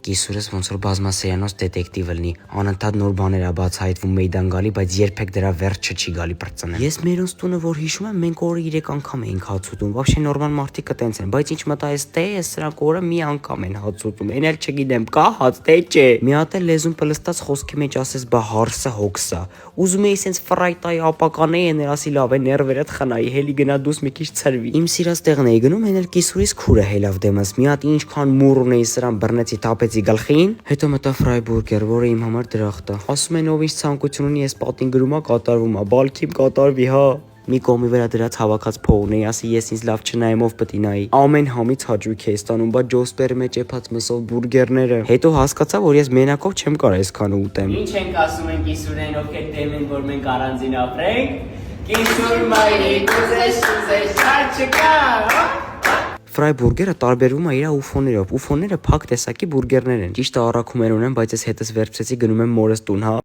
Կիսուրս ոնց որ բազմասերիանոց դետեկտիվ լինի, անընդհատ նոր բաներ է բացահայտվում մեյդան գալի, բայց երբեք դրա վերջը չի գալի բրծնել։ Ես մերոնց տունը որ հիշում եմ, մենք օրը 3 անգամ էինք հաց ուտում, вообще նորմալ մարդիկ տենց են, բայց ինչ մտա էս տես, սրանք օրը մի անգամ են հաց ուտում, էն էլ չգիտեմ, կա հաց թե չէ։ Մի հատ էլ լեզուն պլստած խոսքի մեջ ասես բա հարսը հոգսա։ Ուզում էի սենց ֆրայտայի ապականեի են ասի լավ է ներվերդ խնայի, հելի գնա դուս մի քիչ ցրվի։ Իմ սիրած տեղն էի գնում, էն էլ կիսուրիս քուրը հելավ դեմս, մի հատ ինչքան մուր ունեի սրան բռնեցի թափեցի գլխին, հետո մտա ֆրայբուրգեր, որը իմ համար դրախտ է։ Ասում են ով ինչ ցանկություն ունի, ես պատին գրում ա կատարվում ա, բալքիմ կատարվի, հա։ Մի կողմի վրա դրած հավաքած փողն էի, ասի ես ինձ լավ չնայեմ ով պետք է նայի։ Ամեն համից հաճույք է ստանում, բա ջոսպերի մեջ եփած մսով բուրգերները։ Հետո հասկացա, որ ես մենակով չեմ կարող այսքանը ուտեմ։ Ինչ ենք ասում են կիսուրեն, ովքեր դեմ են, որ մենք առանձին ապրենք։ Կիսուր մայրիկ ուզես չկա։ Ֆրայբուրգերը տարբերվում է իր ուֆոներով։ Ուֆոները փակ տեսակի բուրգերներ են։ Ճիշտ է առաքումներ ունեն, բայց ես հետս վերցրեցի գնում եմ մորս տուն, հա։